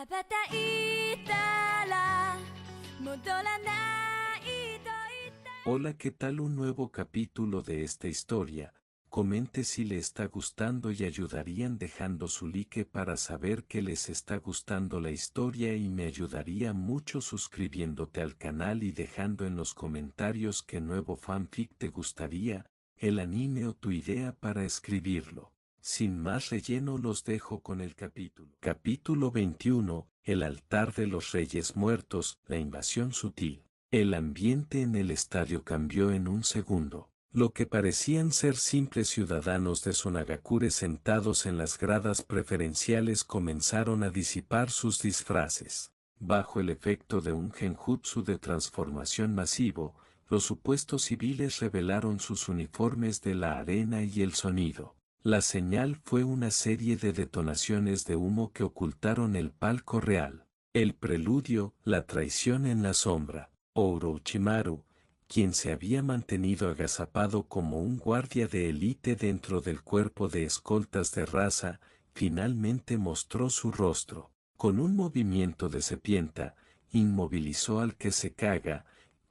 羽ばたいたら戻らないと言った。Hola, ¿qué tal? Un nuevo capítulo de esta historia. Comente si le está gustando y ayudarían dejando su like para saber que les está gustando la historia, y me ayudaría mucho suscribiéndote al canal y dejando en los comentarios qué nuevo fanfic te gustaría, el anime o tu idea para escribirlo. Sin más relleno, los dejo con el capítulo. Capítulo 21, El altar de los reyes muertos, la invasión sutil. El ambiente en el estadio cambió en un segundo. Lo que parecían ser simples ciudadanos de Sonagakure sentados en las gradas preferenciales comenzaron a disipar sus disfraces. Bajo el efecto de un genjutsu de transformación masivo, los supuestos civiles revelaron sus uniformes de la arena y el sonido. La señal fue una serie de detonaciones de humo que ocultaron el palco real. El preludio, la traición en la sombra. Orochimaru, quien se había mantenido agazapado como un guardia de élite dentro del cuerpo de escoltas de raza, finalmente mostró su rostro. Con un movimiento de serpiente, inmovilizó al que se caga,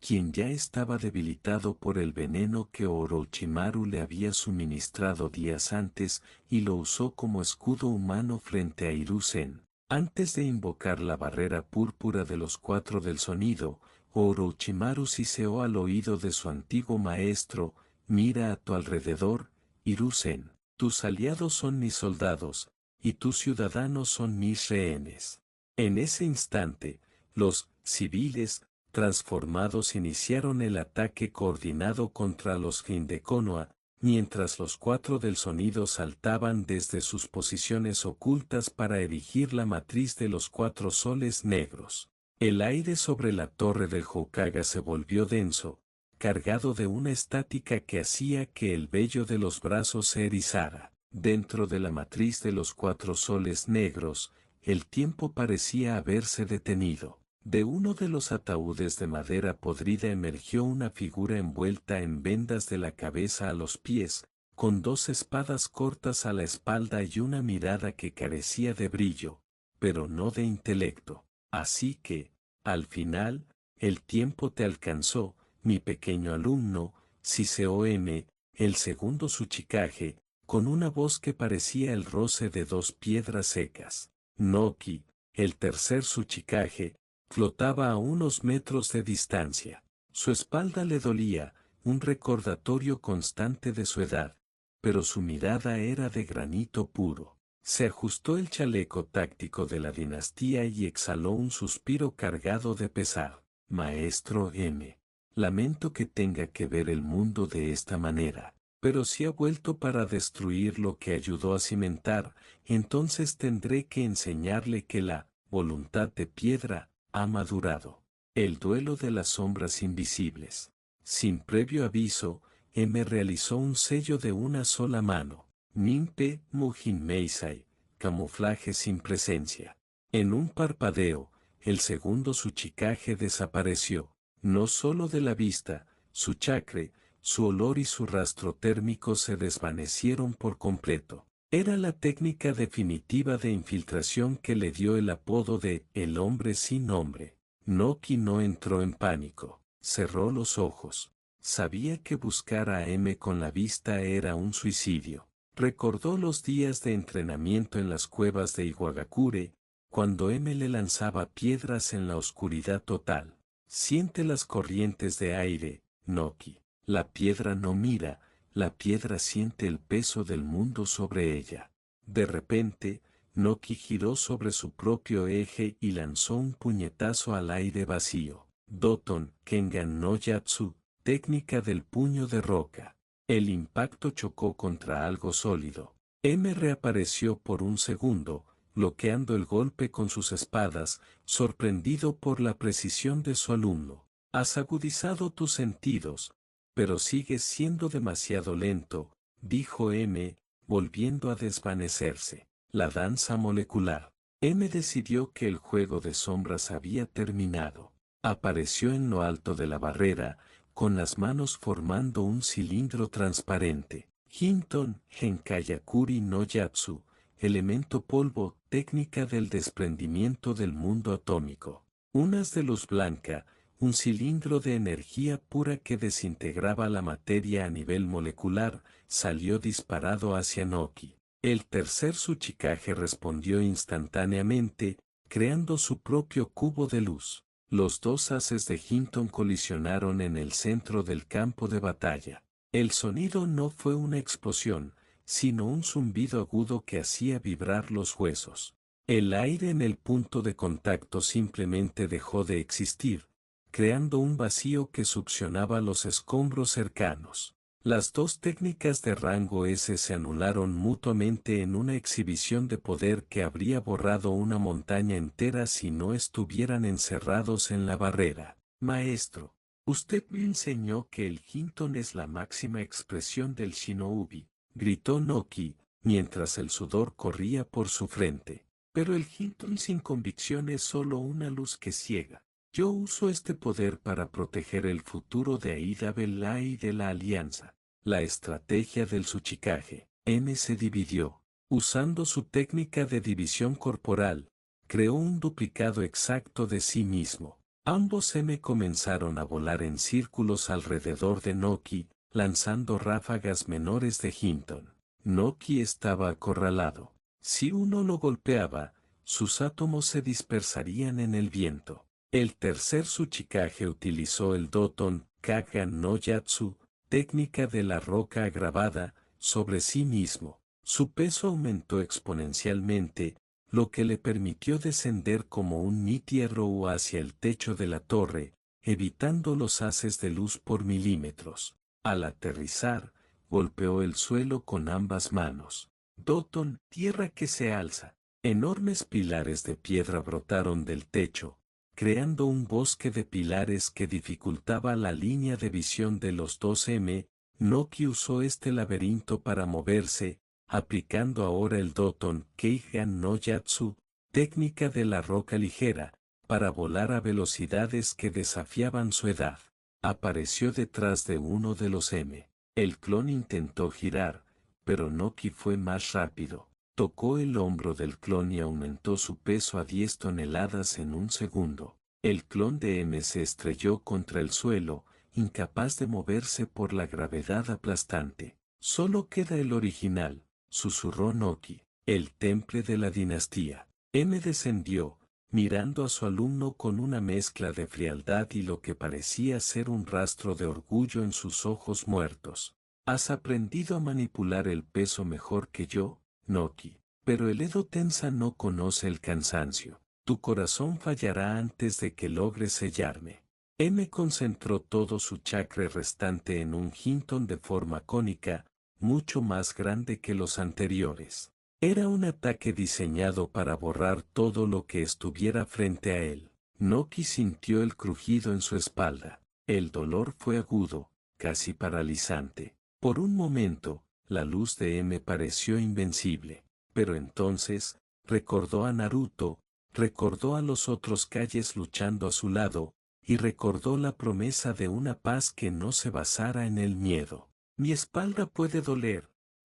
quien ya estaba debilitado por el veneno que Orochimaru le había suministrado días antes, y lo usó como escudo humano frente a Hiruzen. Antes de invocar la barrera púrpura de los cuatro del sonido, Orochimaru siseó al oído de su antiguo maestro: mira a tu alrededor, Hiruzen. Tus aliados son mis soldados, y tus ciudadanos son mis rehenes. En ese instante, los civiles transformados iniciaron el ataque coordinado contra los Jin de Konoha, mientras los cuatro del sonido saltaban desde sus posiciones ocultas para erigir la matriz de los cuatro soles negros. El aire sobre la torre del Hokage se volvió denso, cargado de una estática que hacía que el vello de los brazos se erizara. Dentro de la matriz de los cuatro soles negros, el tiempo parecía haberse detenido. De uno de los ataúdes de madera podrida emergió una figura envuelta en vendas de la cabeza a los pies, con dos espadas cortas a la espalda y una mirada que carecía de brillo, pero no de intelecto. Así que, al final, el tiempo te alcanzó, mi pequeño alumno, siseó M, el segundo Tsuchikage, con una voz que parecía el roce de dos piedras secas. Noki, el tercer Tsuchikage, flotaba a unos metros de distancia. Su espalda le dolía, un recordatorio constante de su edad, pero su mirada era de granito puro. Se ajustó el chaleco táctico de la dinastía y exhaló un suspiro cargado de pesar. Maestro M. Lamento que tenga que ver el mundo de esta manera, pero si ha vuelto para destruir lo que ayudó a cimentar, entonces tendré que enseñarle que la voluntad de piedra ha madurado. El duelo de las sombras invisibles. Sin previo aviso, M realizó un sello de una sola mano. Ninpe Mujin Meisai, camuflaje sin presencia. En un parpadeo, el segundo Tsuchikage desapareció, no solo de la vista, su chakra, su olor y su rastro térmico se desvanecieron por completo. Era la técnica definitiva de infiltración que le dio el apodo de el hombre sin nombre. Noki no entró en pánico, cerró los ojos. Sabía que buscar a M con la vista era un suicidio. Recordó los días de entrenamiento en las cuevas de Iwagakure, cuando M le lanzaba piedras en la oscuridad total. Siente las corrientes de aire, Noki. La piedra no mira, la piedra siente el peso del mundo sobre ella. De repente, Noki giró sobre su propio eje y lanzó un puñetazo al aire vacío. Doton Kengan no Yatsu, técnica del puño de roca. El impacto chocó contra algo sólido. M reapareció por un segundo, bloqueando el golpe con sus espadas, sorprendido por la precisión de su alumno. Has agudizado tus sentidos, pero sigues siendo demasiado lento, dijo M, volviendo a desvanecerse. La danza molecular. M decidió que el juego de sombras había terminado. Apareció en lo alto de la barrera, con las manos formando un cilindro transparente. Hinton Genkayakuri no Yatsu, elemento polvo, técnica del desprendimiento del mundo atómico. Un haz de luz blanca, un cilindro de energía pura que desintegraba la materia a nivel molecular, salió disparado hacia Noki. El tercer Tsuchikage respondió instantáneamente, creando su propio cubo de luz. Los dos haces de Hinton colisionaron en el centro del campo de batalla. El sonido no fue una explosión, sino un zumbido agudo que hacía vibrar los huesos. El aire en el punto de contacto simplemente dejó de existir, creando un vacío que succionaba los escombros cercanos. Las dos técnicas de rango S se anularon mutuamente en una exhibición de poder que habría borrado una montaña entera si no estuvieran encerrados en la barrera. Maestro, usted me enseñó que el Hinton es la máxima expresión del Shinobi, gritó Noki, mientras el sudor corría por su frente. Pero el Hinton sin convicción es solo una luz que ciega. Yo uso este poder para proteger el futuro de Aida Belai y de la Alianza. La estrategia del Tsuchikage. M se dividió. Usando su técnica de división corporal, creó un duplicado exacto de sí mismo. Ambos M comenzaron a volar en círculos alrededor de Noki, lanzando ráfagas menores de Hinton. Noki estaba acorralado. Si uno lo golpeaba, sus átomos se dispersarían en el viento. El tercer Tsuchikage utilizó el Doton Kagan no Yatsu, técnica de la roca agravada, sobre sí mismo. Su peso aumentó exponencialmente, lo que le permitió descender como un Nityarou hacia el techo de la torre, evitando los haces de luz por milímetros. Al aterrizar, golpeó el suelo con ambas manos. Doton, tierra que se alza. Enormes pilares de piedra brotaron del techo, creando un bosque de pilares que dificultaba la línea de visión de los 2M. Noki usó este laberinto para moverse, aplicando ahora el Doton Keigan no Yatsu, técnica de la roca ligera, para volar a velocidades que desafiaban su edad. Apareció detrás de uno de los M. El clon intentó girar, pero Noki fue más rápido. Tocó el hombro del clon y aumentó su peso a 10 toneladas en un segundo. El clon de M se estrelló contra el suelo, incapaz de moverse por la gravedad aplastante. Solo queda el original, susurró Noki, el temple de la dinastía. M descendió, mirando a su alumno con una mezcla de frialdad y lo que parecía ser un rastro de orgullo en sus ojos muertos. ¿Has aprendido a manipular el peso mejor que yo, Noki? Pero el Edo Tensa no conoce el cansancio. Tu corazón fallará antes de que logres sellarme. M concentró todo su chakra restante en un Hinton de forma cónica, mucho más grande que los anteriores. Era un ataque diseñado para borrar todo lo que estuviera frente a él. Noki sintió el crujido en su espalda. El dolor fue agudo, casi paralizante. Por un momento, la luz de M pareció invencible. Pero entonces, recordó a Naruto, recordó a los otros Kages luchando a su lado, y recordó la promesa de una paz que no se basara en el miedo. Mi espalda puede doler,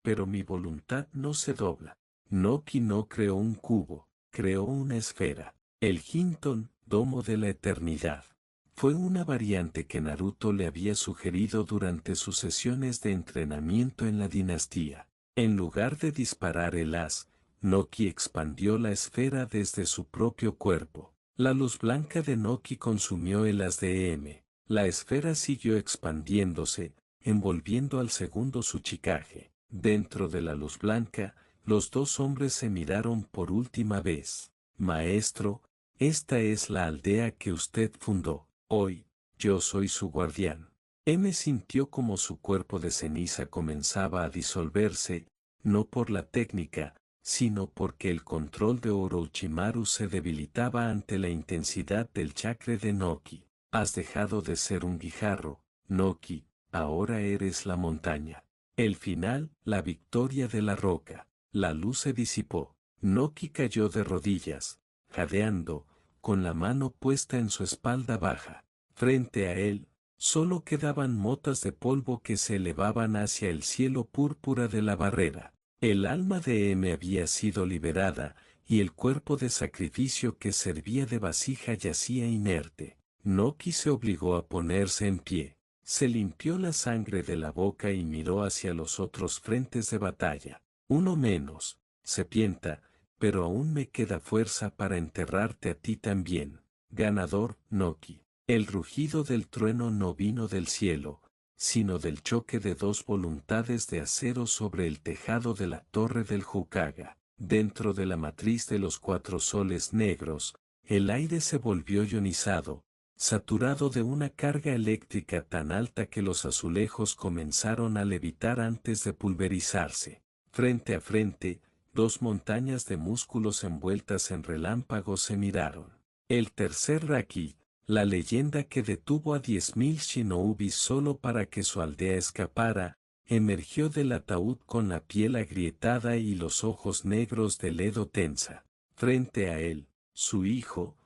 pero mi voluntad no se dobla. Noki no creó un cubo, creó una esfera. El Hinton, domo de la eternidad. Fue una variante que Naruto le había sugerido durante sus sesiones de entrenamiento en la dinastía. En lugar de disparar el haz, Noki expandió la esfera desde su propio cuerpo. La luz blanca de Noki consumió el haz de M. La esfera siguió expandiéndose, envolviendo al segundo Tsuchikage. Dentro de la luz blanca, los dos hombres se miraron por última vez. Maestro, esta es la aldea que usted fundó. Hoy, yo soy su guardián. M sintió como su cuerpo de ceniza comenzaba a disolverse, no por la técnica, sino porque el control de Orochimaru se debilitaba ante la intensidad del chakra de Noki. Has dejado de ser un guijarro, Noki, ahora eres la montaña. El final, la victoria de la roca. La luz se disipó. Noki cayó de rodillas, jadeando, con la mano puesta en su espalda baja. Frente a él, solo quedaban motas de polvo que se elevaban hacia el cielo púrpura de la barrera. El alma de M había sido liberada, y el cuerpo de sacrificio que servía de vasija yacía inerte. Noki se obligó a ponerse en pie. Se limpió la sangre de la boca y miró hacia los otros frentes de batalla. Uno menos, Sepienta, pero aún me queda fuerza para enterrarte a ti también. Ganador, Noki. El rugido del trueno no vino del cielo, sino del choque de dos voluntades de acero sobre el tejado de la torre del Hokage. Dentro de la matriz de los cuatro soles negros, el aire se volvió ionizado, saturado de una carga eléctrica tan alta que los azulejos comenzaron a levitar antes de pulverizarse. Frente a frente, dos montañas de músculos envueltas en relámpagos se miraron. El tercer Raki, la leyenda que detuvo a 10.000 shinobis solo para que su aldea escapara, emergió del ataúd con la piel agrietada y los ojos negros de Edo Tensa. Frente a él, su hijo,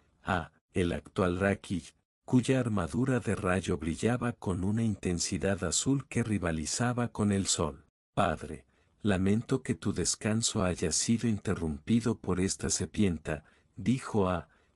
el actual Raki, cuya armadura de rayo brillaba con una intensidad azul que rivalizaba con el sol. Padre, lamento que tu descanso haya sido interrumpido por esta serpiente, dijo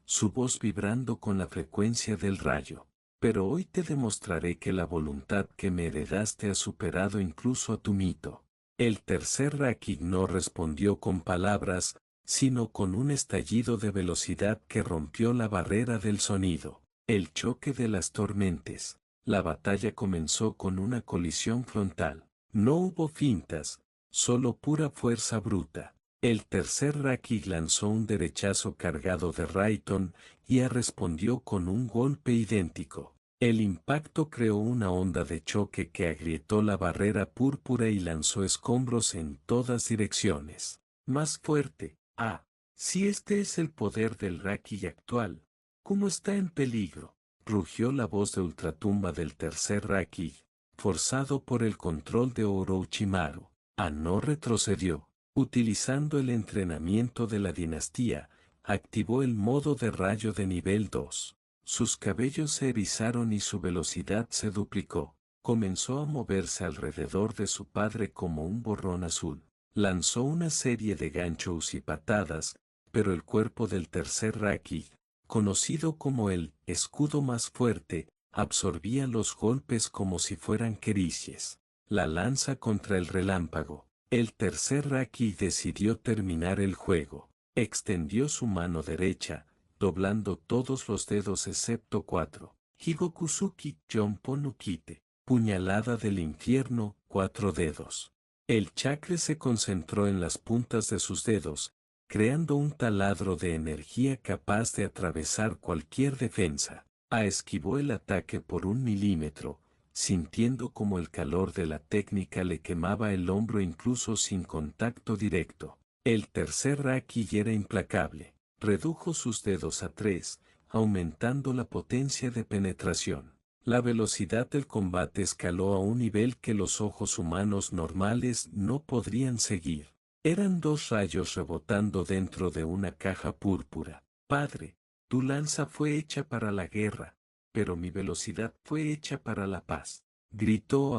su voz vibrando con la frecuencia del rayo. Pero hoy te demostraré que la voluntad que me heredaste ha superado incluso a tu mito. El tercer Raki no respondió con palabras, sino con un estallido de velocidad que rompió la barrera del sonido. El choque de las tormentas. La batalla comenzó con una colisión frontal. No hubo fintas, solo pura fuerza bruta. El tercer Raki lanzó un derechazo cargado de Raiton, y respondió con un golpe idéntico. El impacto creó una onda de choque que agrietó la barrera púrpura y lanzó escombros en todas direcciones. Más fuerte. Si este es el poder del Raki actual, ¿cómo está en peligro? Rugió la voz de ultratumba del tercer Raki, forzado por el control de Orochimaru. No retrocedió. Utilizando el entrenamiento de la dinastía, activó el modo de rayo de nivel 2. Sus cabellos se erizaron y su velocidad se duplicó. Comenzó a moverse alrededor de su padre como un borrón azul. Lanzó una serie de ganchos y patadas, pero el cuerpo del tercer Raki, conocido como el escudo más fuerte, absorbía los golpes como si fueran quericias. La lanza contra el relámpago. El tercer Raki decidió terminar el juego. Extendió su mano derecha, doblando todos los dedos excepto 4. Higokusuki Jonpo no Kite. Puñalada del infierno, 4 dedos. El chakra se concentró en las puntas de sus dedos, creando un taladro de energía capaz de atravesar cualquier defensa. Esquivó el ataque por 1 milímetro, sintiendo como el calor de la técnica le quemaba el hombro incluso sin contacto directo. El tercer Raki era implacable. Redujo sus dedos a 3, aumentando la potencia de penetración. La velocidad del combate escaló a un nivel que los ojos humanos normales no podrían seguir. Eran 2 rayos rebotando dentro de una caja púrpura. Padre, tu lanza fue hecha para la guerra, pero mi velocidad fue hecha para la paz. Gritó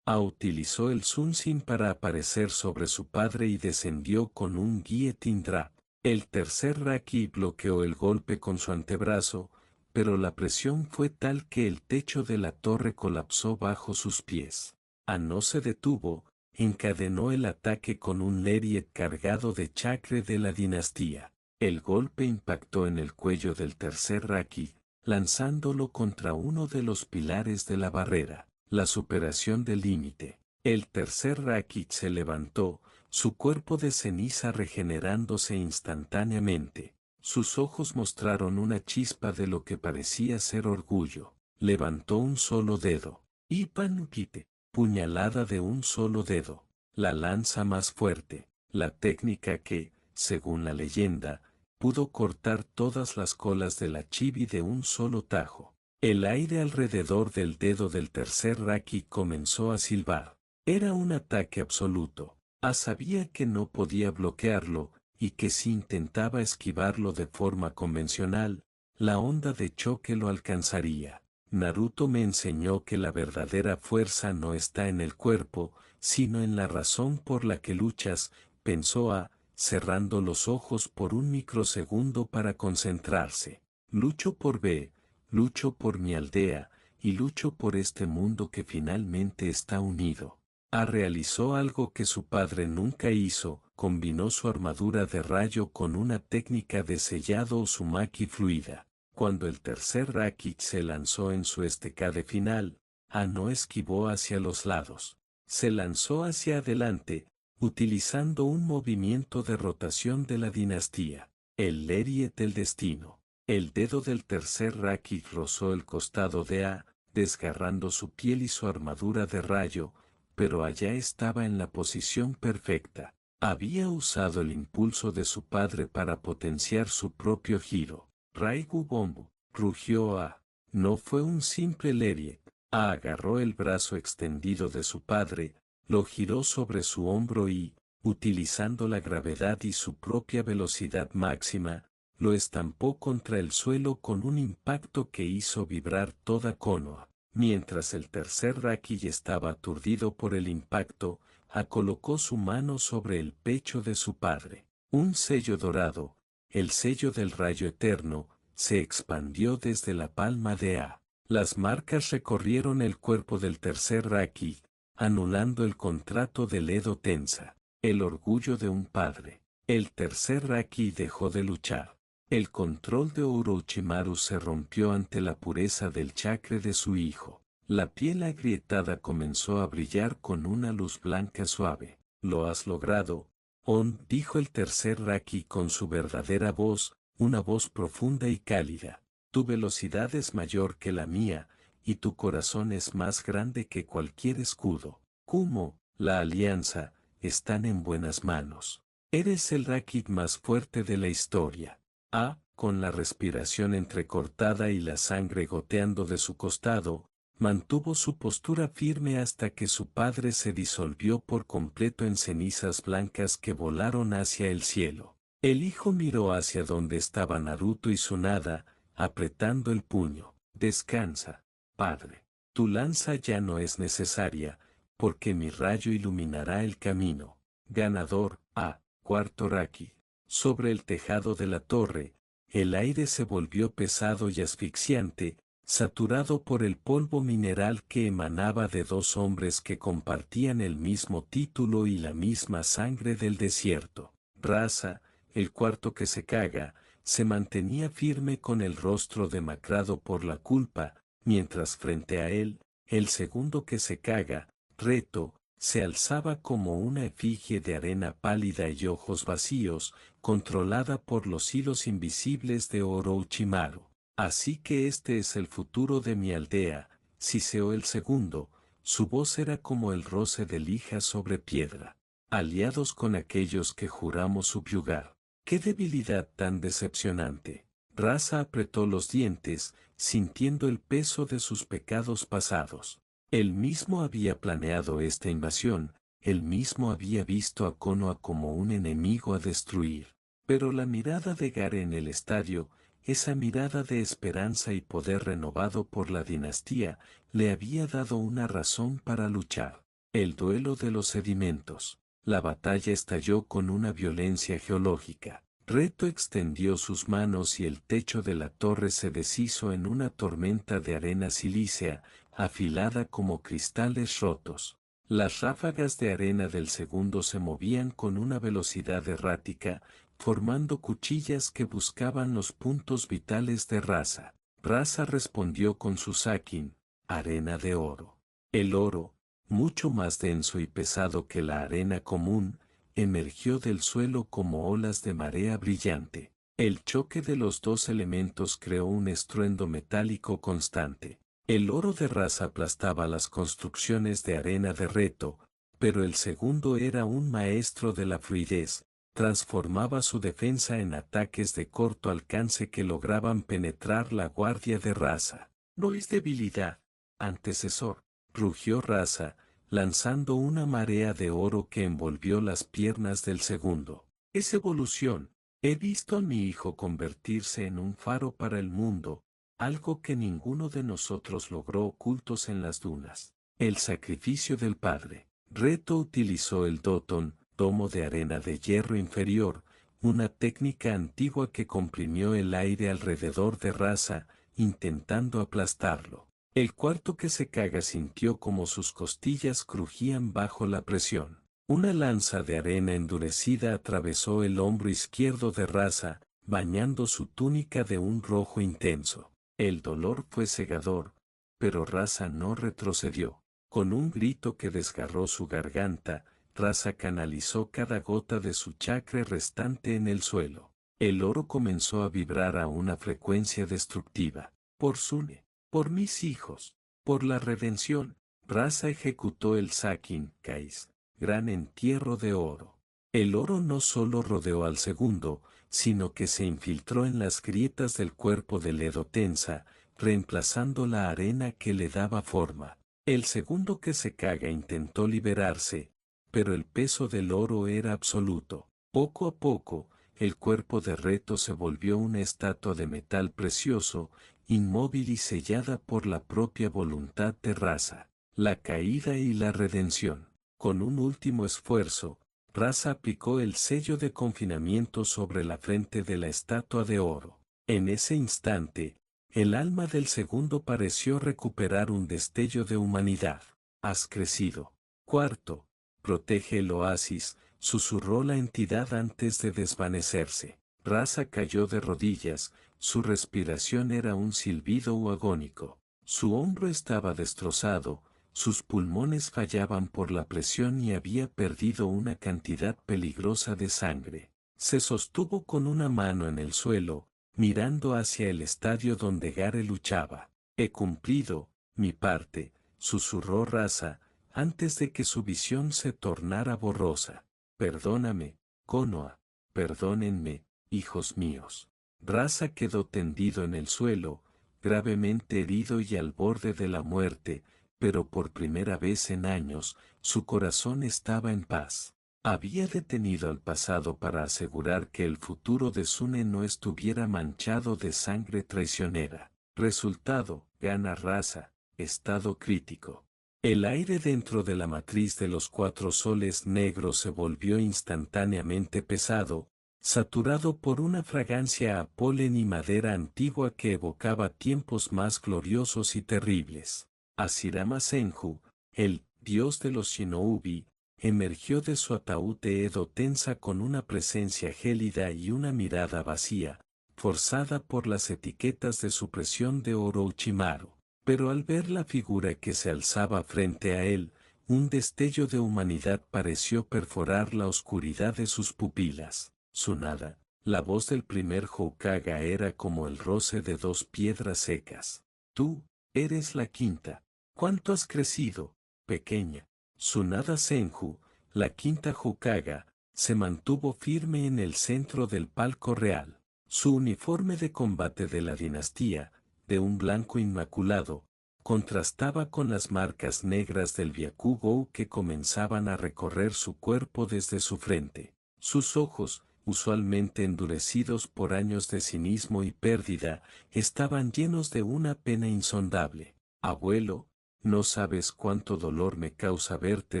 utilizó el Sunsin para aparecer sobre su padre y descendió con un Guillotine Drop. El tercer Raki bloqueó el golpe con su antebrazo, pero la presión fue tal que el techo de la torre colapsó bajo sus pies. No se detuvo, encadenó el ataque con un lariat cargado de chakra de la dinastía. El golpe impactó en el cuello del tercer Raki, lanzándolo contra uno de los pilares de la barrera. La superación del límite. El tercer Raki se levantó, su cuerpo de ceniza regenerándose instantáneamente. Sus ojos mostraron una chispa de lo que parecía ser orgullo. Levantó un solo dedo. Ippan Kite. Puñalada de un solo dedo. La lanza más fuerte. La técnica que, según la leyenda, pudo cortar todas las colas de la chibi de un solo tajo. El aire alrededor del dedo del tercer Raki comenzó a silbar. Era un ataque absoluto. Sabía que no podía bloquearlo, y que si intentaba esquivarlo de forma convencional, la onda de choque lo alcanzaría. Naruto me enseñó que la verdadera fuerza no está en el cuerpo, sino en la razón por la que luchas, pensó A, cerrando los ojos por un microsegundo para concentrarse. Lucho por B, lucho por mi aldea, y lucho por este mundo que finalmente está unido. A realizó algo que su padre nunca hizo, combinó su armadura de rayo con una técnica de sellado Uzumaki fluida. Cuando el tercer Raki se lanzó en su estecade final, A no esquivó hacia los lados. Se lanzó hacia adelante, utilizando un movimiento de rotación de la dinastía, el Lariat del destino. El dedo del tercer Raki rozó el costado de A, desgarrando su piel y su armadura de rayo, pero allá estaba en la posición perfecta. Había usado el impulso de su padre para potenciar su propio giro. Raigu Bombu, rugió A. No fue un simple Lariat. A agarró el brazo extendido de su padre, lo giró sobre su hombro y, utilizando la gravedad y su propia velocidad máxima, lo estampó contra el suelo con un impacto que hizo vibrar toda Konoha. Mientras el tercer Raki estaba aturdido por el impacto, A colocó su mano sobre el pecho de su padre. Un sello dorado, el sello del rayo eterno, se expandió desde la palma de A. Las marcas recorrieron el cuerpo del tercer Raki, anulando el contrato del Edo Tensa. El orgullo de un padre. El tercer Raki dejó de luchar. El control de Orochimaru se rompió ante la pureza del chakra de su hijo. La piel agrietada comenzó a brillar con una luz blanca suave. Lo has logrado, On, dijo el tercer Raki con su verdadera voz, una voz profunda y cálida. Tu velocidad es mayor que la mía, y tu corazón es más grande que cualquier escudo. Kumo, la alianza, están en buenas manos. Eres el Raki más fuerte de la historia. A, con la respiración entrecortada y la sangre goteando de su costado, mantuvo su postura firme hasta que su padre se disolvió por completo en cenizas blancas que volaron hacia el cielo. El hijo miró hacia donde estaba Naruto y Tsunade, apretando el puño. Descansa, padre. Tu lanza ya no es necesaria, porque mi rayo iluminará el camino. Ganador, A, cuarto Raki. Sobre el tejado de la torre, el aire se volvió pesado y asfixiante, saturado por el polvo mineral que emanaba de dos hombres que compartían el mismo título y la misma sangre del desierto. Raza, el cuarto que se caga, se mantenía firme con el rostro demacrado por la culpa, mientras frente a él, el segundo que se caga, Reto, se alzaba como una efigie de arena pálida y ojos vacíos, controlada por los hilos invisibles de Orochimaru. Así que este es el futuro de mi aldea, siseó el segundo, su voz era como el roce de lija sobre piedra. Aliados con aquellos que juramos subyugar. ¡Qué debilidad tan decepcionante! Raza apretó los dientes, sintiendo el peso de sus pecados pasados. Él mismo había planeado esta invasión, él mismo había visto a Konoha como un enemigo a destruir. Pero la mirada de Gare en el estadio, esa mirada de esperanza y poder renovado por la dinastía, le había dado una razón para luchar. El duelo de los sedimentos. La batalla estalló con una violencia geológica. Reto extendió sus manos y el techo de la torre se deshizo en una tormenta de arena silícea, afilada como cristales rotos. Las ráfagas de arena del segundo se movían con una velocidad errática, formando cuchillas que buscaban los puntos vitales de Raza. Raza respondió con su sakin, arena de oro. El oro, mucho más denso y pesado que la arena común, emergió del suelo como olas de marea brillante. El choque de los dos elementos creó un estruendo metálico constante. El oro de Raza aplastaba las construcciones de arena de Reto, pero el segundo era un maestro de la fluidez, transformaba su defensa en ataques de corto alcance que lograban penetrar la guardia de Raza. No es debilidad, antecesor, rugió Raza, lanzando una marea de oro que envolvió las piernas del segundo. Es evolución. He visto a mi hijo convertirse en un faro para el mundo, algo que ninguno de nosotros logró ocultos en las dunas. El sacrificio del padre. Reto utilizó el Doton, domo de arena de hierro inferior, una técnica antigua que comprimió el aire alrededor de Rasa, intentando aplastarlo. El cuarto que se caga sintió como sus costillas crujían bajo la presión. Una lanza de arena endurecida atravesó el hombro izquierdo de Rasa, bañando su túnica de un rojo intenso. El dolor fue cegador, pero Rasa no retrocedió. Con un grito que desgarró su garganta, Rasa canalizó cada gota de su chakra restante en el suelo. El oro comenzó a vibrar a una frecuencia destructiva. Por Sune, por mis hijos, por la redención, Rasa ejecutó el Sakin Kais, gran entierro de oro. El oro no solo rodeó al segundo, sino que se infiltró en las grietas del cuerpo del Edo Tensa, reemplazando la arena que le daba forma. El segundo que se caga intentó liberarse, pero el peso del oro era absoluto. Poco a poco, el cuerpo de Reto se volvió una estatua de metal precioso, inmóvil y sellada por la propia voluntad de Rasa. La caída y la redención. Con un último esfuerzo, Rasa aplicó el sello de confinamiento sobre la frente de la estatua de oro. En ese instante, el alma del segundo pareció recuperar un destello de humanidad. Has crecido. Cuarto, protege el oasis, susurró la entidad antes de desvanecerse. Rasa cayó de rodillas, su respiración era un silbido agónico. Su hombro estaba destrozado, sus pulmones fallaban por la presión y había perdido una cantidad peligrosa de sangre. Se sostuvo con una mano en el suelo, mirando hacia el estadio donde Gare luchaba. He cumplido mi parte, susurró Rasa, antes de que su visión se tornara borrosa. Perdóname, Konoha, perdónenme, hijos míos. Rasa quedó tendido en el suelo, gravemente herido y al borde de la muerte, pero por primera vez en años, su corazón estaba en paz. Había detenido al pasado para asegurar que el futuro de Sune no estuviera manchado de sangre traicionera. Resultado, gana Rasa, estado crítico. El aire dentro de la matriz de los 4 soles negros se volvió instantáneamente pesado, saturado por una fragancia a polen y madera antigua que evocaba tiempos más gloriosos y terribles. Hashirama Senju, el dios de los shinobi, emergió de su ataúd de Edo Tensa con una presencia gélida y una mirada vacía, forzada por las etiquetas de supresión de Orochimaru. Pero al ver la figura que se alzaba frente a él, un destello de humanidad pareció perforar la oscuridad de sus pupilas. Tsunade, la voz del primer Hokage era como el roce de 2 piedras secas. Tú, eres la quinta. ¿Cuánto has crecido, pequeña? Tsunade Senju, la quinta Hokage, se mantuvo firme en el centro del palco real. Su uniforme de combate de la dinastía, de un blanco inmaculado, contrastaba con las marcas negras del Byakugo que comenzaban a recorrer su cuerpo desde su frente. Sus ojos, usualmente endurecidos por años de cinismo y pérdida, estaban llenos de una pena insondable. Abuelo, no sabes cuánto dolor me causa verte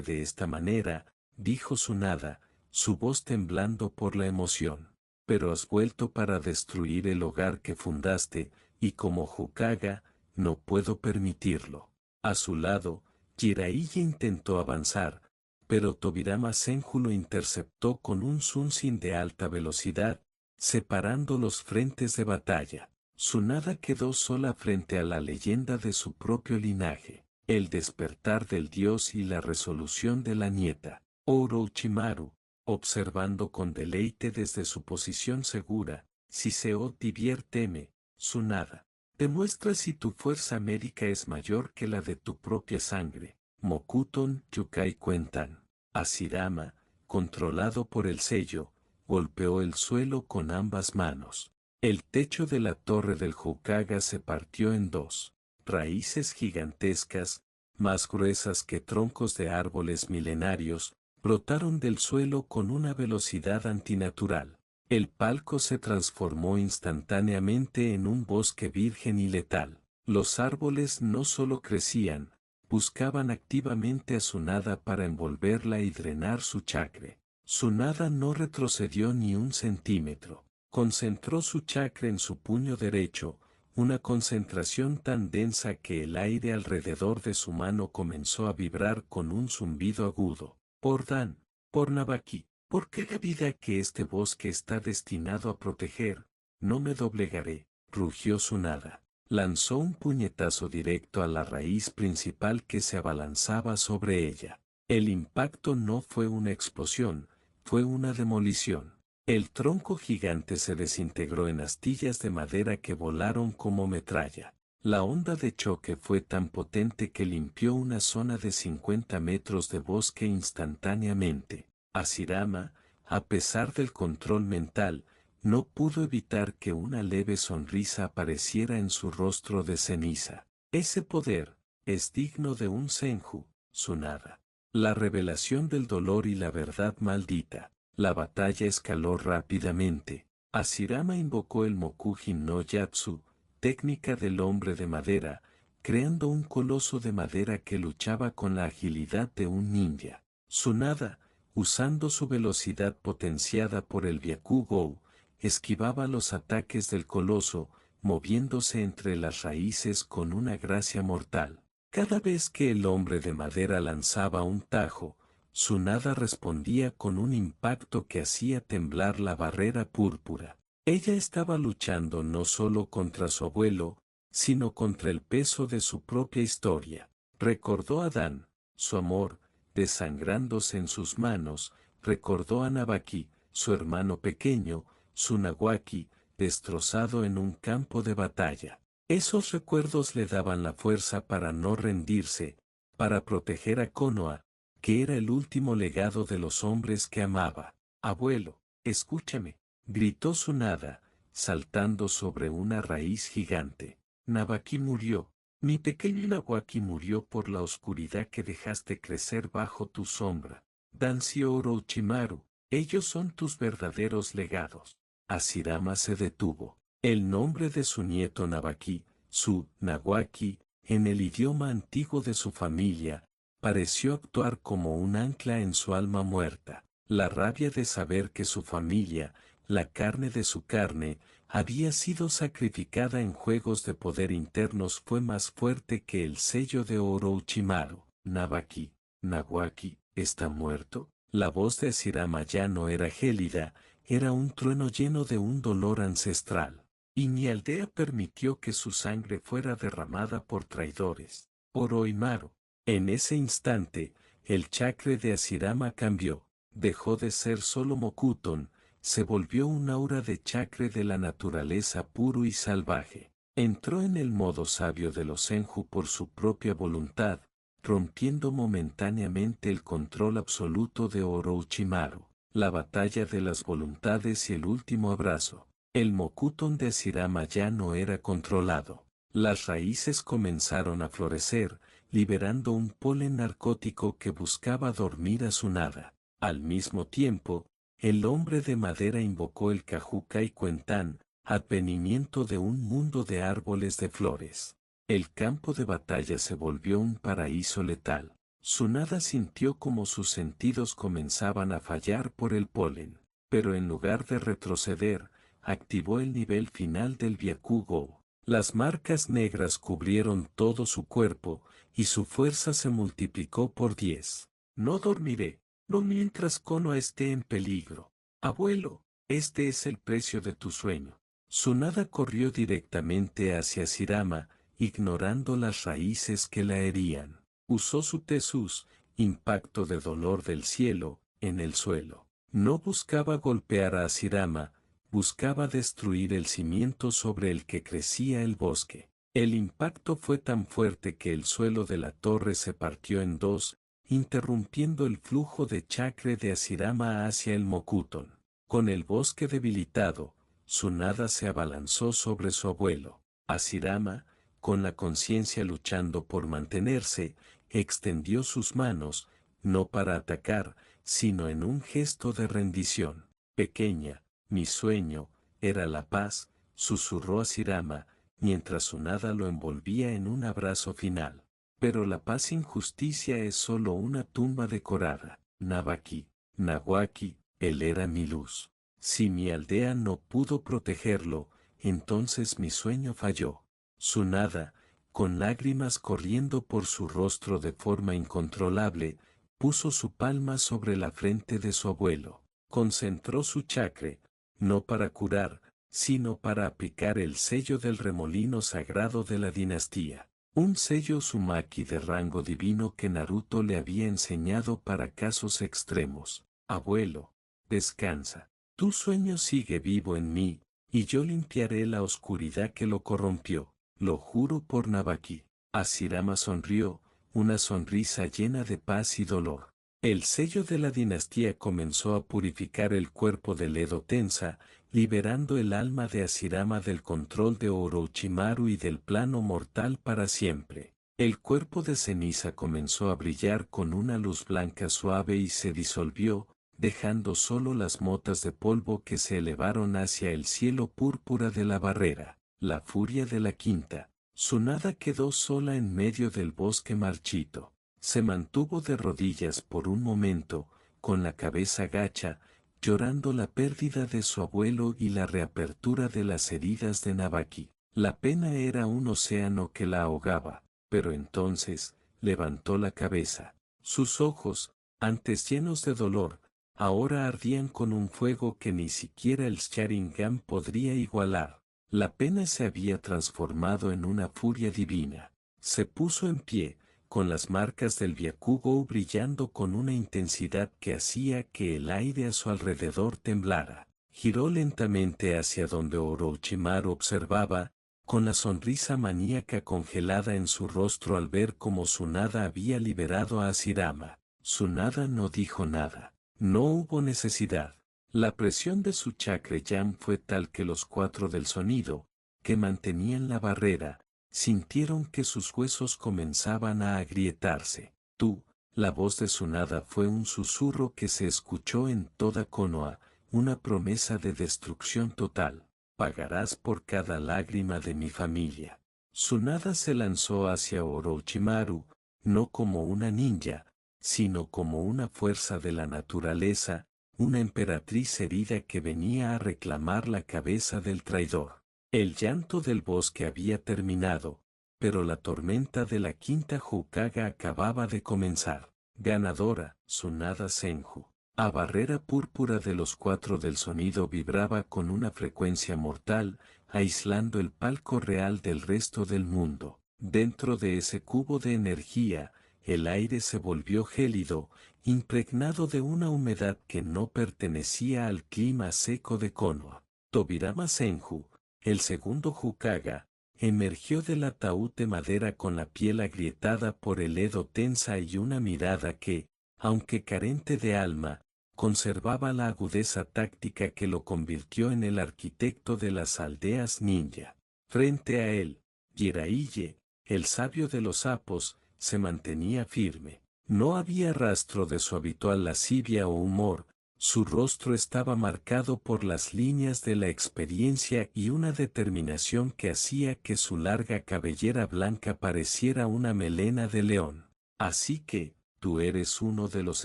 de esta manera, dijo Tsunade, su voz temblando por la emoción. Pero has vuelto para destruir el hogar que fundaste, y como Hokage, no puedo permitirlo. A su lado, Jiraiya intentó avanzar, pero Tobirama Senju lo interceptó con un Zunshin de alta velocidad, separando los frentes de batalla. Tsunade quedó sola frente a la leyenda de su propio linaje, el despertar del dios y la resolución de la nieta. Orochimaru, observando con deleite desde su posición segura, Siseo diviérteme, Tsunade. Demuestra si tu fuerza médica es mayor que la de tu propia sangre. Mokuton Yukai cuentan. Hashirama, controlado por el sello, golpeó el suelo con ambas manos. El techo de la torre del Hokage se partió en 2. Raíces gigantescas, más gruesas que troncos de árboles milenarios, brotaron del suelo con una velocidad antinatural. El palco se transformó instantáneamente en un bosque virgen y letal. Los árboles no solo crecían, buscaban activamente a Tsunade para envolverla y drenar su chakra. Tsunade no retrocedió ni un centímetro. Concentró su chakra en su puño derecho, una concentración tan densa que el aire alrededor de su mano comenzó a vibrar con un zumbido agudo. Por Dan, por Navaki, porque la vida que este bosque está destinado a proteger, no me doblegaré, rugió Tsunade. Lanzó un puñetazo directo a la raíz principal que se abalanzaba sobre ella. El impacto no fue una explosión, fue una demolición. El tronco gigante se desintegró en astillas de madera que volaron como metralla. La onda de choque fue tan potente que limpió una zona de 50 metros de bosque instantáneamente. Hashirama, a pesar del control mental, no pudo evitar que una leve sonrisa apareciera en su rostro de ceniza. Ese poder es digno de un Senju, Tsunade. La revelación del dolor y la verdad maldita. La batalla escaló rápidamente. Hashirama invocó el Mokujin no Yatsu, técnica del hombre de madera, creando un coloso de madera que luchaba con la agilidad de un ninja. Tsunade, usando su velocidad potenciada por el Byakugo, esquivaba los ataques del coloso, moviéndose entre las raíces con una gracia mortal. Cada vez que el hombre de madera lanzaba un tajo, Tsunade respondía con un impacto que hacía temblar la barrera púrpura. Ella estaba luchando no solo contra su abuelo, sino contra el peso de su propia historia. Recordó a Dan, su amor, desangrándose en sus manos, recordó a Navaki, su hermano pequeño, su Nawaki, destrozado en un campo de batalla. Esos recuerdos le daban la fuerza para no rendirse, para proteger a Konoha, que era el último legado de los hombres que amaba. Abuelo, escúchame, gritó Tsunade, saltando sobre una raíz gigante. Navaki murió. Mi pequeño Nawaki murió por la oscuridad que dejaste crecer bajo tu sombra. Danzio Orochimaru, ellos son tus verdaderos legados. Hashirama se detuvo. El nombre de su nieto Navaki, su Nawaki, en el idioma antiguo de su familia, pareció actuar como un ancla en su alma muerta. La rabia de saber que su familia, la carne de su carne, había sido sacrificada en juegos de poder internos fue más fuerte que el sello de Orochimaru. Navaki, Nawaki, ¿está muerto? La voz de Hashirama ya no era gélida, era un trueno lleno de un dolor ancestral. Y mi aldea permitió que su sangre fuera derramada por traidores. Orochimaru. En ese instante, el chakra de Hashirama cambió, dejó de ser solo Mokuton, se volvió un aura de chakra de la naturaleza puro y salvaje. Entró en el modo sabio de los Senju por su propia voluntad, rompiendo momentáneamente el control absoluto de Orochimaru. La batalla de las voluntades y el último abrazo. El Mokuton de Hashirama ya no era controlado. Las raíces comenzaron a florecer, liberando un polen narcótico que buscaba dormir a Tsunade. Al mismo tiempo, el hombre de madera invocó el Kajukai Kuentan, advenimiento de un mundo de árboles de flores. El campo de batalla se volvió un paraíso letal. Tsunade sintió como sus sentidos comenzaban a fallar por el polen, pero en lugar de retroceder, activó el nivel final del Byakugo. Las marcas negras cubrieron todo su cuerpo, y su fuerza se multiplicó por 10. No dormiré, no mientras Konoha esté en peligro. Abuelo, este es el precio de tu sueño. Tsunade corrió directamente hacia Hashirama, ignorando las raíces que la herían. Usó su Tesus, impacto de dolor del cielo, en el suelo. No buscaba golpear a Hashirama, buscaba destruir el cimiento sobre el que crecía el bosque. El impacto fue tan fuerte que el suelo de la torre se partió en dos, interrumpiendo el flujo de chakra de Hashirama hacia el Mokuton. Con el bosque debilitado, Tsunade se abalanzó sobre su abuelo. Hashirama, con la conciencia luchando por mantenerse, extendió sus manos, no para atacar, sino en un gesto de rendición. Pequeña, mi sueño, era la paz, susurró Hashirama, mientras Tsunade lo envolvía en un abrazo final. Pero la paz sin justicia es solo una tumba decorada. Nabaki, Nawaki, él era mi luz. Si mi aldea no pudo protegerlo, entonces mi sueño falló. Tsunada, con lágrimas corriendo por su rostro de forma incontrolable, puso su palma sobre la frente de su abuelo. Concentró su chakra, no para curar, sino para aplicar el sello del remolino sagrado de la dinastía. Un sello Uzumaki de rango divino que Naruto le había enseñado para casos extremos. Abuelo, descansa. Tu sueño sigue vivo en mí, y yo limpiaré la oscuridad que lo corrompió. Lo juro por Nabaki. Hashirama sonrió, una sonrisa llena de paz y dolor. El sello de la dinastía comenzó a purificar el cuerpo de Edo Tensa, liberando el alma de Hashirama del control de Orochimaru y del plano mortal para siempre. El cuerpo de ceniza comenzó a brillar con una luz blanca suave y se disolvió, dejando solo las motas de polvo que se elevaron hacia el cielo púrpura de la barrera. La furia de la quinta. Tsunada quedó sola en medio del bosque marchito. Se mantuvo de rodillas por un momento, con la cabeza gacha, llorando la pérdida de su abuelo y la reapertura de las heridas de Nabaki. La pena era un océano que la ahogaba, pero entonces, levantó la cabeza. Sus ojos, antes llenos de dolor, ahora ardían con un fuego que ni siquiera el Sharingan podría igualar. La pena se había transformado en una furia divina. Se puso en pie, con las marcas del Byakugo brillando con una intensidad que hacía que el aire a su alrededor temblara. Giró lentamente hacia donde Orochimaru observaba, con la sonrisa maníaca congelada en su rostro al ver cómo Tsunada había liberado a Hashirama. Tsunada no dijo nada. No hubo necesidad. La presión de su chakra jam fue tal que los cuatro del sonido, que mantenían la barrera, sintieron que sus huesos comenzaban a agrietarse. Tú, la voz de Tsunada fue un susurro que se escuchó en toda Konoha, una promesa de destrucción total. Pagarás por cada lágrima de mi familia. Tsunada se lanzó hacia Orochimaru, no como una ninja, sino como una fuerza de la naturaleza, una emperatriz herida que venía a reclamar la cabeza del traidor. El llanto del bosque había terminado, pero la tormenta de la quinta Hokage acababa de comenzar. Ganadora, Tsunada Senju. A barrera púrpura de los cuatro del sonido vibraba con una frecuencia mortal, aislando el palco real del resto del mundo. Dentro de ese cubo de energía, el aire se volvió gélido, impregnado de una humedad que no pertenecía al clima seco de Konoha. Tobirama Senju, el segundo Hokage, emergió del ataúd de madera con la piel agrietada por el Edo Tensa y una mirada que, aunque carente de alma, conservaba la agudeza táctica que lo convirtió en el arquitecto de las aldeas ninja. Frente a él, Jiraiya, el sabio de los sapos, se mantenía firme. No había rastro de su habitual lascivia o humor, su rostro estaba marcado por las líneas de la experiencia y una determinación que hacía que su larga cabellera blanca pareciera una melena de león. Así que, tú eres uno de los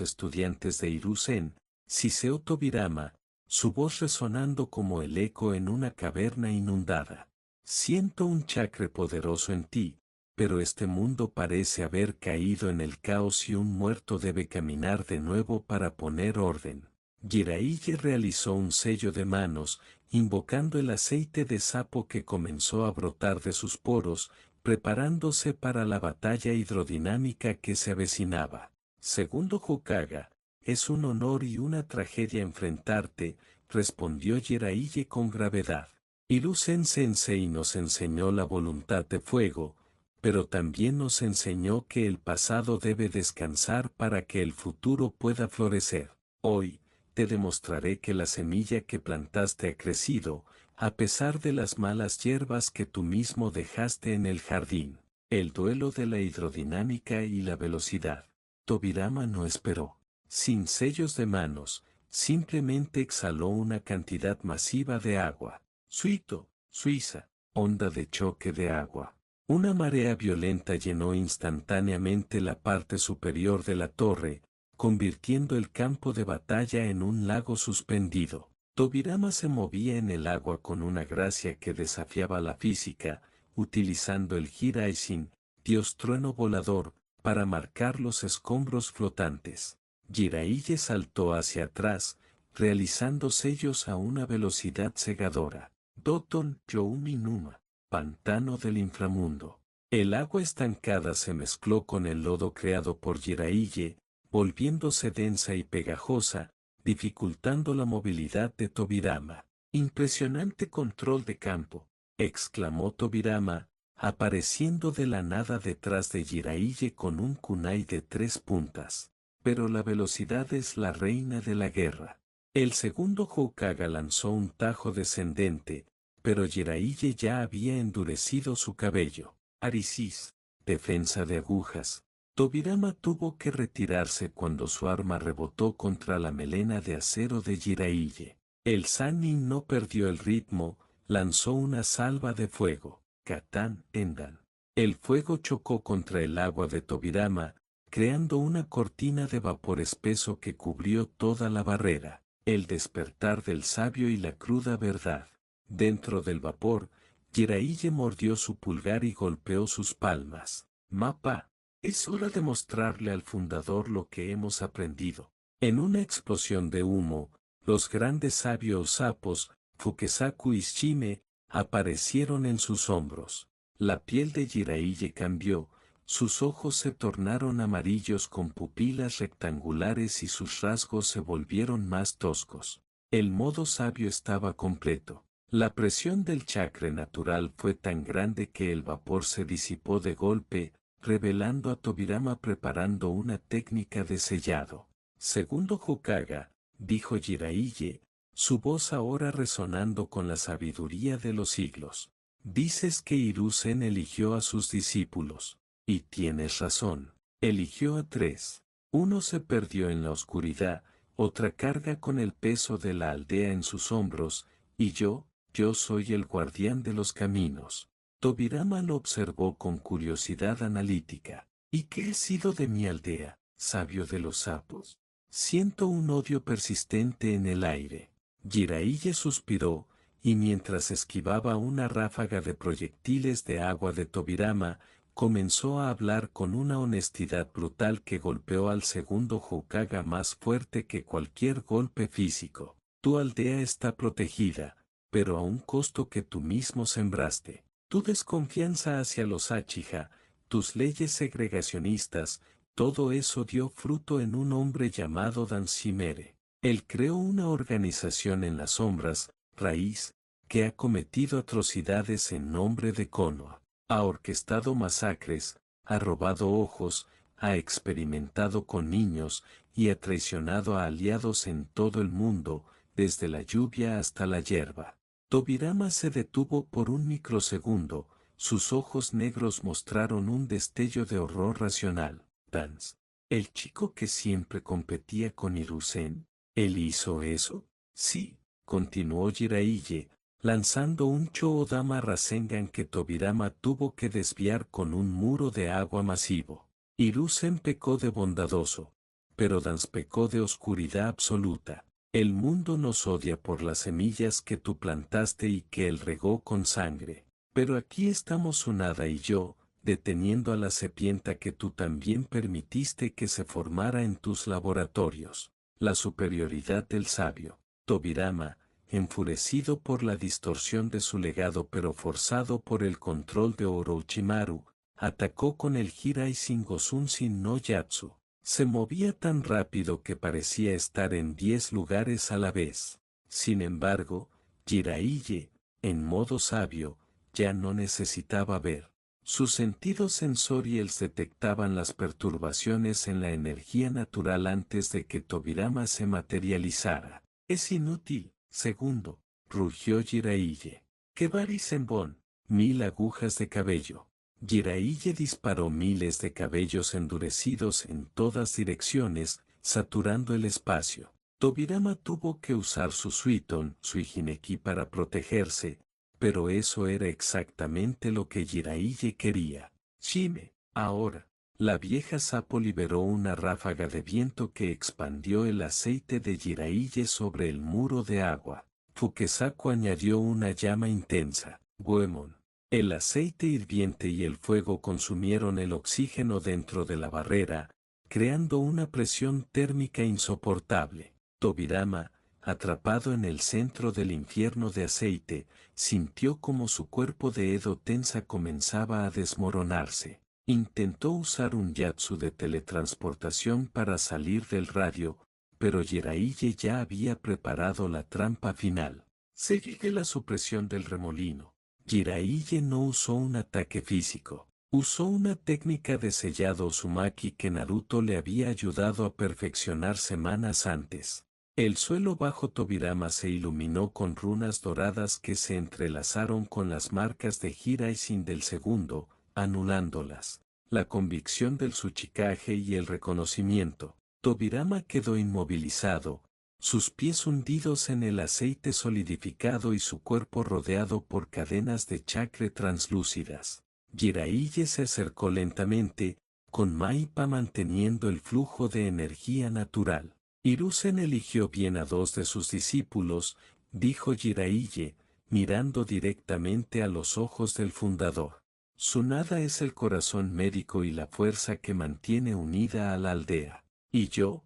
estudiantes de Hiruzen, Siseo Tobirama, su voz resonando como el eco en una caverna inundada. Siento un chakra poderoso en ti, pero este mundo parece haber caído en el caos y un muerto debe caminar de nuevo para poner orden. Jiraiya realizó un sello de manos, invocando el aceite de sapo que comenzó a brotar de sus poros, preparándose para la batalla hidrodinámica que se avecinaba. Segundo Hokage, es un honor y una tragedia enfrentarte, respondió Jiraiya con gravedad. Hiruzen Sensei nos enseñó la voluntad de fuego, pero también nos enseñó que el pasado debe descansar para que el futuro pueda florecer. Hoy, te demostraré que la semilla que plantaste ha crecido, a pesar de las malas hierbas que tú mismo dejaste en el jardín. El duelo de la hidrodinámica y la velocidad. Tobirama no esperó. Sin sellos de manos, simplemente exhaló una cantidad masiva de agua. Suito, Suiza, onda de choque de agua. Una marea violenta llenó instantáneamente la parte superior de la torre, convirtiendo el campo de batalla en un lago suspendido. Tobirama se movía en el agua con una gracia que desafiaba la física, utilizando el Hiraishin, dios trueno volador, para marcar los escombros flotantes. Jiraiya saltó hacia atrás, realizando sellos a una velocidad cegadora. Doton Youmi Numa, pantano del inframundo. El agua estancada se mezcló con el lodo creado por Jiraiya, volviéndose densa y pegajosa, dificultando la movilidad de Tobirama. Impresionante control de campo, exclamó Tobirama, apareciendo de la nada detrás de Jiraiya con un kunai de 3 puntas. Pero la velocidad es la reina de la guerra. El segundo Hokage lanzó un tajo descendente, pero Jiraiya ya había endurecido su cabello. Arisis, defensa de agujas. Tobirama tuvo que retirarse cuando su arma rebotó contra la melena de acero de Jiraiya. El Sannin no perdió el ritmo, lanzó una salva de fuego. Katan Endan. El fuego chocó contra el agua de Tobirama, creando una cortina de vapor espeso que cubrió toda la barrera. El despertar del sabio y la cruda verdad. Dentro del vapor, Jiraiya mordió su pulgar y golpeó sus palmas. Mapa, es hora de mostrarle al fundador lo que hemos aprendido. En una explosión de humo, los grandes sabios sapos, Fukesaku y Shime, aparecieron en sus hombros. La piel de Jiraiya cambió, sus ojos se tornaron amarillos con pupilas rectangulares y sus rasgos se volvieron más toscos. El modo sabio estaba completo. La presión del chakra natural fue tan grande que el vapor se disipó de golpe, revelando a Tobirama preparando una técnica de sellado. Segundo Hokage, dijo Jiraiya, su voz ahora resonando con la sabiduría de los siglos. Dices que Hiruzen eligió a sus discípulos. Y tienes razón, eligió a 3. Uno se perdió en la oscuridad, otra carga con el peso de la aldea en sus hombros, y yo soy el guardián de los caminos. Tobirama lo observó con curiosidad analítica. ¿Y qué ha sido de mi aldea, sabio de los sapos? Siento un odio persistente en el aire. Jiraiya suspiró, y mientras esquivaba una ráfaga de proyectiles de agua de Tobirama, comenzó a hablar con una honestidad brutal que golpeó al segundo Hokage más fuerte que cualquier golpe físico. Tu aldea está protegida, pero a un costo que tú mismo sembraste. Tu desconfianza hacia los Uchiha, tus leyes segregacionistas, todo eso dio fruto en un hombre llamado Dan Shimere. Él creó una organización en las sombras, Raíz, que ha cometido atrocidades en nombre de Konoha. Ha orquestado masacres, ha robado ojos, ha experimentado con niños y ha traicionado a aliados en todo el mundo, desde la lluvia hasta la hierba. Tobirama se detuvo por un microsegundo, sus ojos negros mostraron un destello de horror racional. Dance. ¿El chico que siempre competía con Hiruzen? ¿Él hizo eso? Sí, continuó Jiraiya, lanzando un Choodama Rasengan que Tobirama tuvo que desviar con un muro de agua masivo. Hiruzen pecó de bondadoso, pero Dance pecó de oscuridad absoluta. El mundo nos odia por las semillas que tú plantaste y que él regó con sangre. Pero aquí estamos Tsunade y yo, deteniendo a la serpiente que tú también permitiste que se formara en tus laboratorios. La superioridad del sabio. Tobirama, enfurecido por la distorsión de su legado pero forzado por el control de Orochimaru, atacó con el Hiraishin Gosunshin no Yatsu. Se movía tan rápido que parecía estar en 10 lugares a la vez. Sin embargo, Jiraiya, en modo sabio, ya no necesitaba ver. Sus sentidos sensoriales detectaban las perturbaciones en la energía natural antes de que Tobirama se materializara. Es inútil, segundo, rugió Jiraiya. ¡Qué Zenbon! 1000 agujas de cabello. Jiraiya disparó miles de cabellos endurecidos en todas direcciones, saturando el espacio. Tobirama tuvo que usar su Suiton, su Hijineki para protegerse, pero eso era exactamente lo que Jiraiya quería. Shime, ahora. La vieja sapo liberó una ráfaga de viento que expandió el aceite de Jiraiya sobre el muro de agua. Fukesaku añadió una llama intensa. Goemon. El aceite hirviente y el fuego consumieron el oxígeno dentro de la barrera, creando una presión térmica insoportable. Tobirama, atrapado en el centro del infierno de aceite, sintió como su cuerpo de Edo Tensa comenzaba a desmoronarse. Intentó usar un yatsu de teletransportación para salir del radio, pero Jiraiya ya había preparado la trampa final. Seguí la supresión del remolino. Jiraiya no usó un ataque físico. Usó una técnica de sellado Uzumaki que Naruto le había ayudado a perfeccionar semanas antes. El suelo bajo Tobirama se iluminó con runas doradas que se entrelazaron con las marcas de Jiraiya del segundo, anulándolas. La convicción del Tsuchikage y el reconocimiento. Tobirama quedó inmovilizado, sus pies hundidos en el aceite solidificado y su cuerpo rodeado por cadenas de chakra translúcidas. Jiraiya se acercó lentamente, con Maipa manteniendo el flujo de energía natural. Hiruzen eligió bien a 2 de sus discípulos, dijo Jiraiya, mirando directamente a los ojos del fundador. Tsunade es el corazón médico y la fuerza que mantiene unida a la aldea. Y yo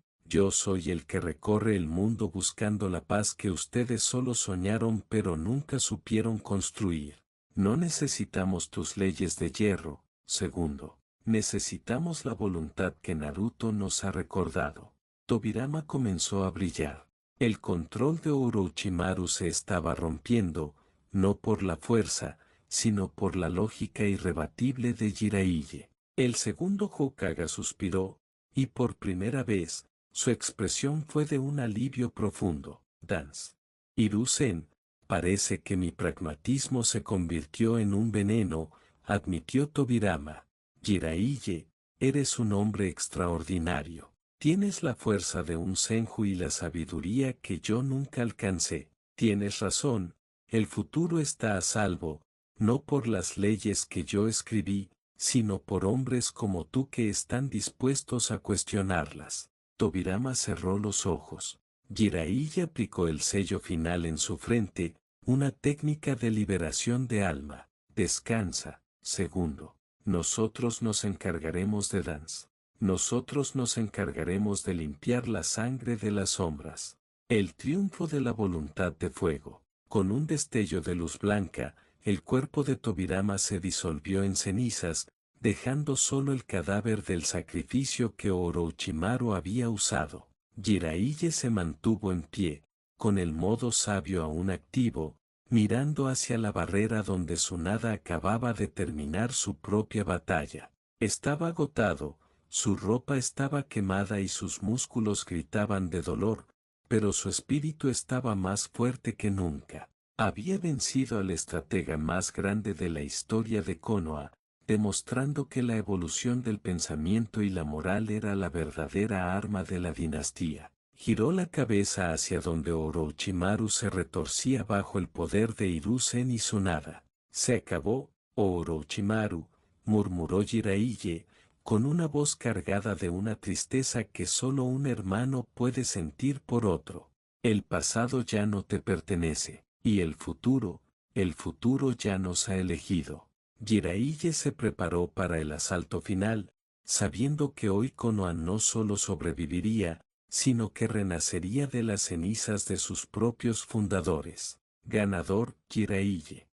soy el que recorre el mundo buscando la paz que ustedes solo soñaron pero nunca supieron construir. No necesitamos tus leyes de hierro, segundo. Necesitamos la voluntad que Naruto nos ha recordado. Tobirama comenzó a brillar. El control de Orochimaru se estaba rompiendo, no por la fuerza, sino por la lógica irrebatible de Jiraiya. El segundo Hokage suspiró, y por primera vez, su expresión fue de un alivio profundo. Dance. Hiruzen, parece que mi pragmatismo se convirtió en un veneno, admitió Tobirama. Jiraiya, eres un hombre extraordinario. Tienes la fuerza de un Senju y la sabiduría que yo nunca alcancé. Tienes razón, el futuro está a salvo, no por las leyes que yo escribí, sino por hombres como tú que están dispuestos a cuestionarlas. Tobirama cerró los ojos. Jiraiya aplicó el sello final en su frente, una técnica de liberación de alma. Descansa, segundo. Nosotros nos encargaremos de Dance. Nosotros nos encargaremos de limpiar la sangre de las sombras. El triunfo de la voluntad de fuego. Con un destello de luz blanca, el cuerpo de Tobirama se disolvió en cenizas, dejando solo el cadáver del sacrificio que Orochimaru había usado. Jiraiya se mantuvo en pie, con el modo sabio aún activo, mirando hacia la barrera donde Tsunade acababa de terminar su propia batalla. Estaba agotado, su ropa estaba quemada y sus músculos gritaban de dolor, pero su espíritu estaba más fuerte que nunca. Había vencido al estratega más grande de la historia de Konoha, demostrando que la evolución del pensamiento y la moral era la verdadera arma de la dinastía. Giró la cabeza hacia donde Orochimaru se retorcía bajo el poder de Hiruzen y Tsunade. Se acabó, Orochimaru, murmuró Jiraiya, con una voz cargada de una tristeza que solo un hermano puede sentir por otro. El pasado ya no te pertenece, y el futuro ya nos ha elegido. Jiraiya se preparó para el asalto final, sabiendo que hoy Konoha no solo sobreviviría, sino que renacería de las cenizas de sus propios fundadores. Ganador, Jiraiya.